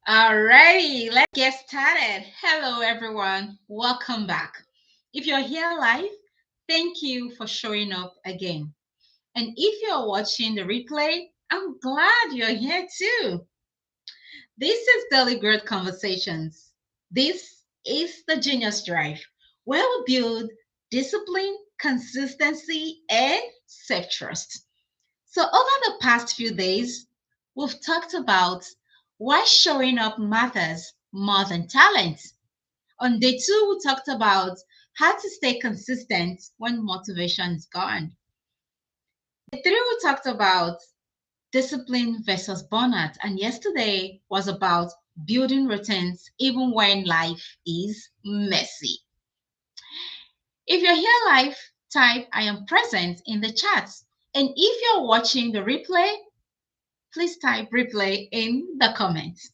Alrighty, let's get started. Hello, everyone. Welcome back. If you're here live, thank you for showing up again. And if you're watching the replay, I'm glad you're here too. This is Daily Growth Conversations. This is the Genius Drive, where we build discipline, consistency, and self trust. So, over the past few days, we've talked about why showing up matters more than talent. On day two, we talked about how to stay consistent when motivation is gone. Day three, we talked about discipline versus burnout. And yesterday was about building routines even when life is messy. If you're here live, type I am present in the chat. And if you're watching the replay, please type replay in the comments.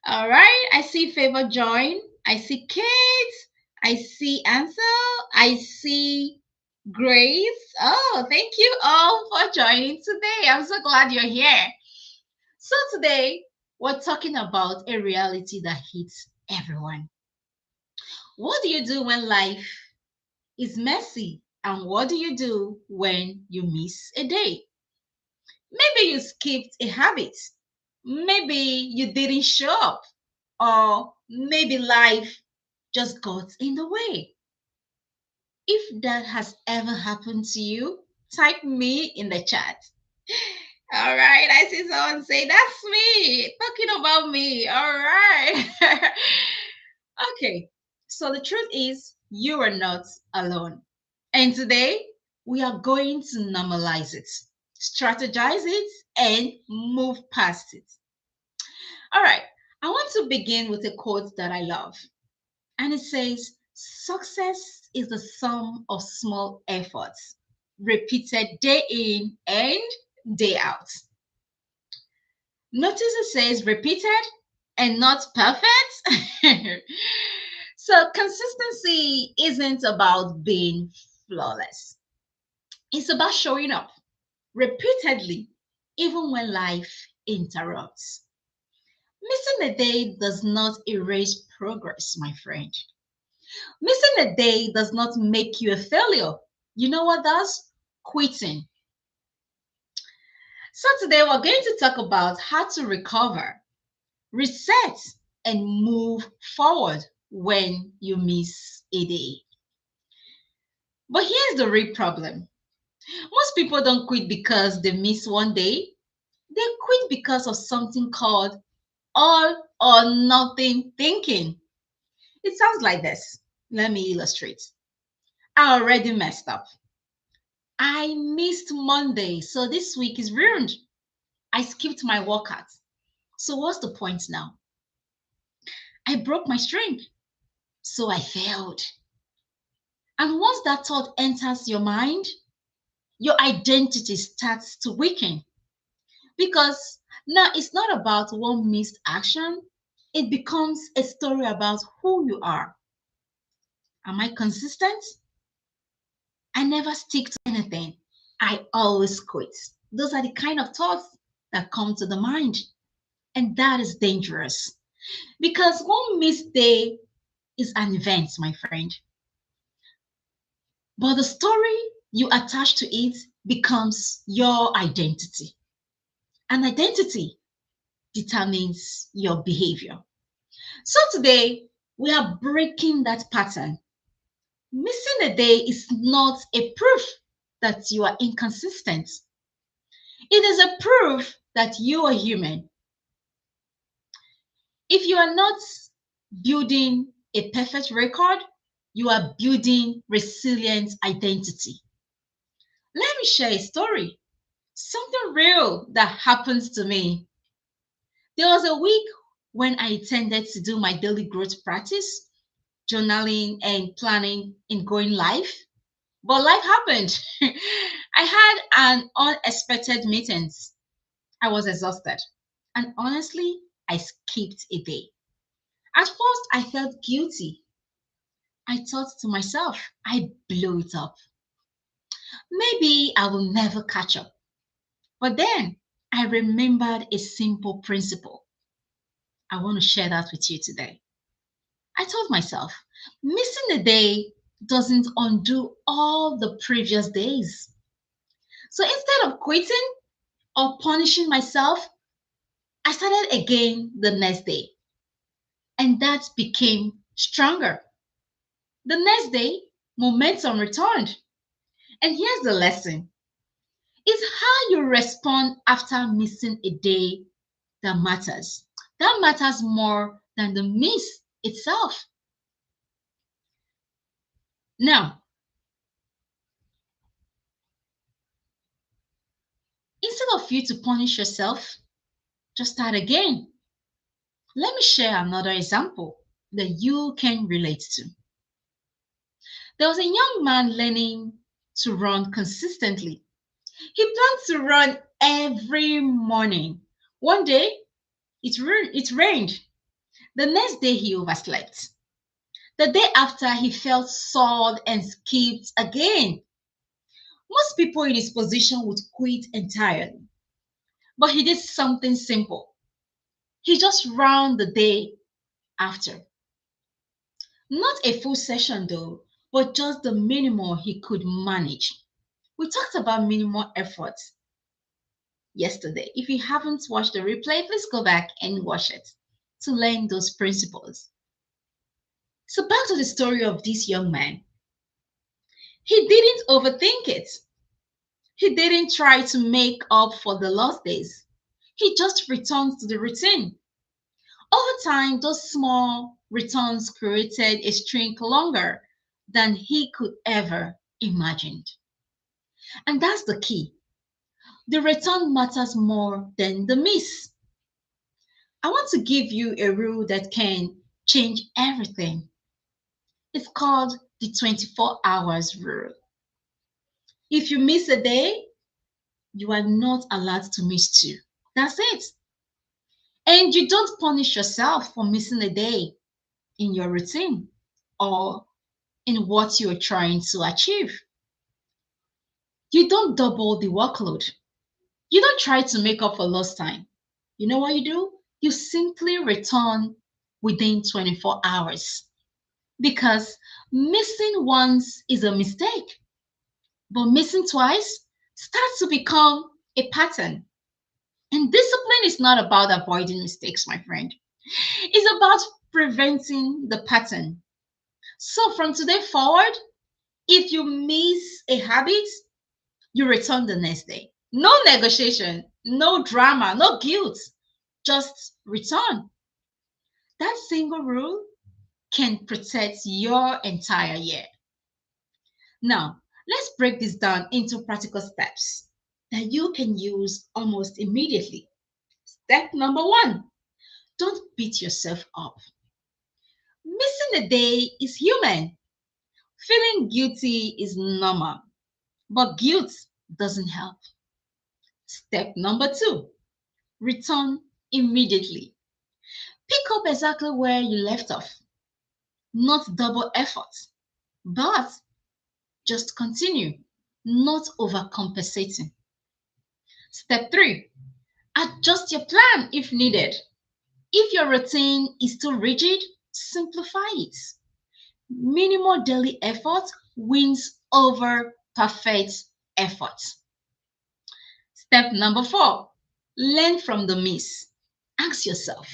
All right, I see Favor join. I see Kate. I see Ansel. I see Grace. Oh, thank you all for joining today. I'm so glad you're here. So, today we're talking about a reality that hits everyone. What do you do when life is messy? And what do you do when you miss a day? Maybe you skipped a habit. Maybe you didn't show up. Or maybe life just got in the way. If that has ever happened to you, type me in the chat. All right, I see someone say, that's me, talking about me. All right. Okay, so the truth is, you are not alone. And today, we are going to normalize it, strategize it, and move past it. All right, I want to begin with a quote that I love. And it says, success is the sum of small efforts repeated day in and day out. Notice it says repeated and not perfect. So, consistency isn't about being flawless, it's about showing up repeatedly, even when life interrupts. Missing a day does not erase progress, my friend. Missing a day does not make you a failure. You know what does? Quitting. So today we're going to talk about how to recover, reset, and move forward when you miss a day. But here's the real problem. Most people don't quit because they miss one day. They quit because of something called all or nothing thinking. It sounds like this. Let me illustrate. I already messed up. I missed Monday, so this week is ruined. I skipped my workout. So what's the point now? I broke my string, so I failed. And once that thought enters your mind, your identity starts to weaken because now it's not about one missed action, it becomes a story about who you are. Am I consistent? I never stick to anything. I always quit. Those are the kind of thoughts that come to the mind. And that is dangerous because one missed day is an event, my friend. But the story you attach to it becomes your identity. And identity determines your behavior. So today, we are breaking that pattern. Missing a day is not a proof that you are inconsistent, it is a proof that you are human. If you are not building a perfect record, you are building resilient identity. Let me share a story. Something real that happens to me. There was a week when I intended to do my daily growth practice, journaling and planning in going live, but life happened. I had an unexpected meetings. I was exhausted. And honestly, I skipped a day. At first, I felt guilty. I thought to myself, I blew it up. Maybe I will never catch up. But then I remembered a simple principle. I want to share that with you today. I told myself, missing a day doesn't undo all the previous days. So instead of quitting or punishing myself, I started again the next day. And that became stronger. The next day, momentum returned. And here's the lesson: it's how you respond after missing a day that matters. That matters more than the miss itself. Now, instead of you to punish yourself, just start again. Let me share another example that you can relate to. There was a young man learning to run consistently. He planned to run every morning. One day, it rained. The next day, he overslept. The day after, he felt sore and skipped again. Most people in his position would quit entirely, but he did something simple. He just ran the day after. Not a full session though, but just the minimum he could manage. We talked about minimal effort yesterday. If you haven't watched the replay, please go back and watch it to learn those principles. So, back to the story of this young man. He didn't overthink it, he didn't try to make up for the lost days. He just returned to the routine. Over time, those small returns created a streak longer than he could ever imagine. And that's the key. The return matters more than the miss. I want to give you a rule that can change everything. It's called the 24 hours rule. If you miss a day, you are not allowed to miss two. That's it. And you don't punish yourself for missing a day in your routine or in what you're trying to achieve. You don't double the workload. You don't try to make up for lost time. You know what you do? You simply return within 24 hours. Because missing once is a mistake, but missing twice starts to become a pattern. And discipline is not about avoiding mistakes, my friend. It's about preventing the pattern. So from today forward, if you miss a habit, you return the next day. No negotiation, no drama, no guilt. Just return. That single rule can protect your entire year. Now, let's break this down into practical steps that you can use almost immediately. Step number one: don't beat yourself up. Missing a day is human. Feeling guilty is normal, but guilt doesn't help. Step number two: return immediately. Pick up exactly where you left off, not double effort, but just continue, not overcompensating. Step three: adjust your plan if needed. If your routine is too rigid, simplify it. Minimal daily effort wins over perfect effort. Step number four: learn from the miss. Ask yourself,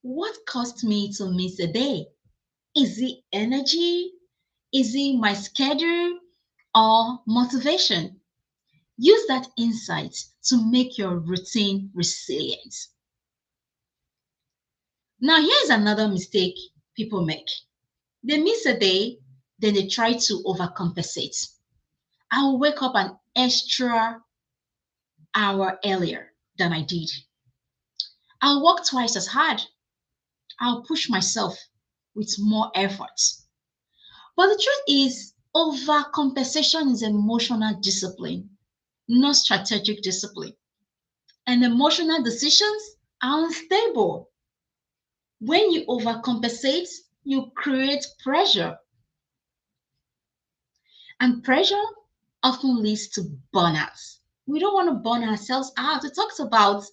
what caused me to miss a day? Is it energy? Is it my schedule or motivation? Use that insight to make your routine resilient. Now, here's another mistake people make. They miss a day, then they try to overcompensate. I'll wake up an extra hour earlier than I did. I'll work twice as hard. I'll push myself with more effort. But the truth is, overcompensation is emotional discipline, not strategic discipline. And emotional decisions are unstable. When you overcompensate, you create pressure. And pressure often leads to burnout. We don't want to burn ourselves out. We talked about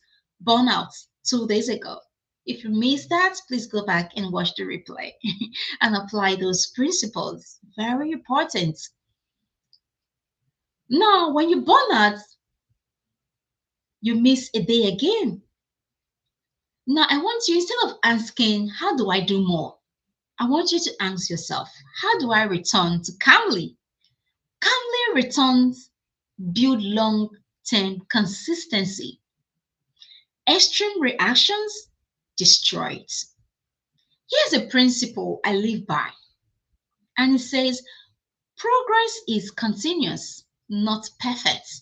burnout 2 days ago. If you missed that, please go back and watch the replay and apply those principles. Very important. Now, when you burn out, you miss a day again. Now, I want you, instead of asking, how do I do more? I want you to ask yourself, how do I return to calmly? Calmly returns build long-term consistency. Extreme reactions destroy it. Here's a principle I live by, and it says progress is continuous, not perfect.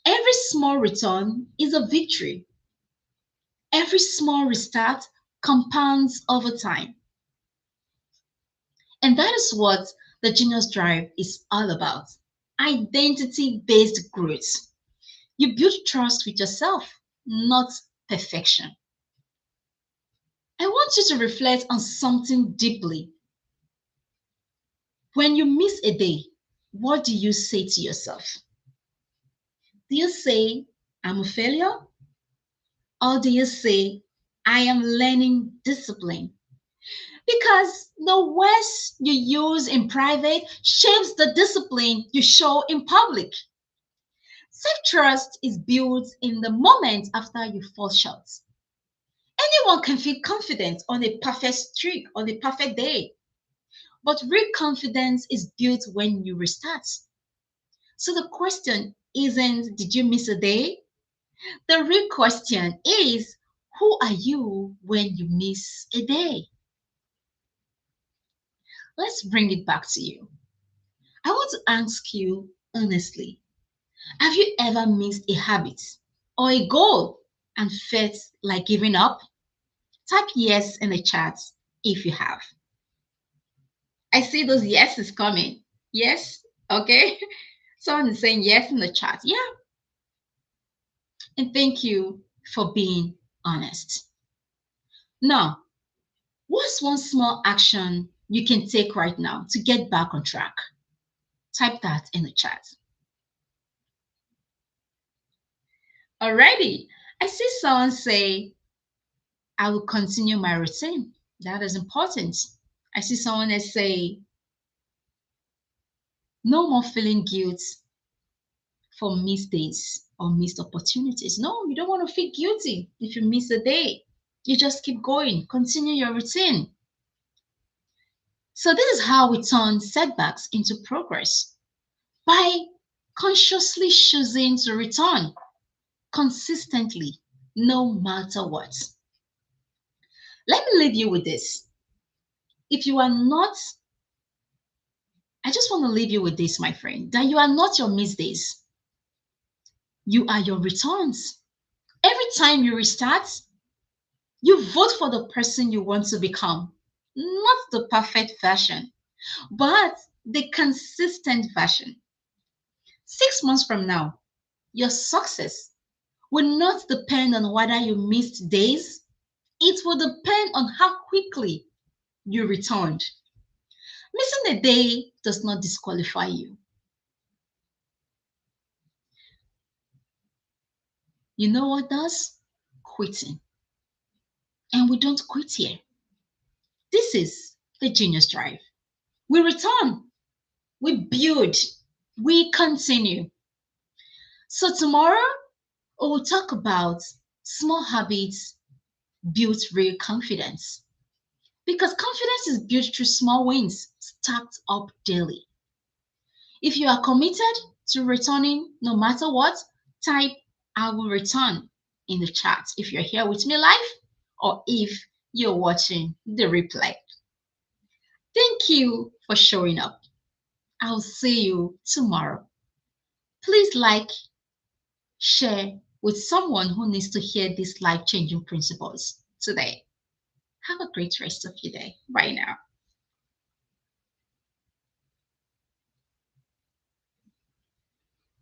Every small return is a victory. Every small restart compounds over time. And that is what the Genius Drive is all about. Identity based growth. You build trust with yourself, not perfection. I want you to reflect on something deeply. When you miss a day, what do you say to yourself? Do you say, I'm a failure? Or do you say, I am learning discipline? Because the words you use in private shapes the discipline you show in public. Self trust is built in the moment after you fall short. Anyone can feel confident on a perfect streak, on a perfect day, but real confidence is built when you restart. So the question isn't, did you miss a day? The real question is, who are you when you miss a day? Let's bring it back to you. I want to ask you honestly, have you ever missed a habit or a goal and felt like giving up? Type yes in the chat if you have. I see those yeses coming. Yes? Okay. Someone is saying yes in the chat. Yeah. And thank you for being honest. Now, what's one small action you can take right now to get back on track? Type that in the chat. Alrighty. I see someone say, I will continue my routine. That is important. I see someone else say, no more feeling guilt for missed days or missed opportunities. No, you don't want to feel guilty if you miss a day. You just keep going, continue your routine. So, this is how we turn setbacks into progress by consciously choosing to return consistently, no matter what. Let me leave you with this. If you are not, I just want to leave you with this, my friend, that you are not your missed days. You are your returns. Every time you restart, you vote for the person you want to become, not the perfect version, but the consistent version. 6 months from now, your success will not depend on whether you missed days. It will depend on how quickly you returned. Missing a day does not disqualify you. You know what does? Quitting. And we don't quit here. This is the Genius Drive. We return, we build, we continue. So tomorrow, we will talk about small habits build real confidence. Because confidence is built through small wins stacked up daily. If you are committed to returning no matter what, type I will return in the chat if you're here with me live or if you're watching the replay. Thank you for showing up. I'll see you tomorrow. Please like, share with someone who needs to hear these life-changing principles today. Have a great rest of your day. Bye now.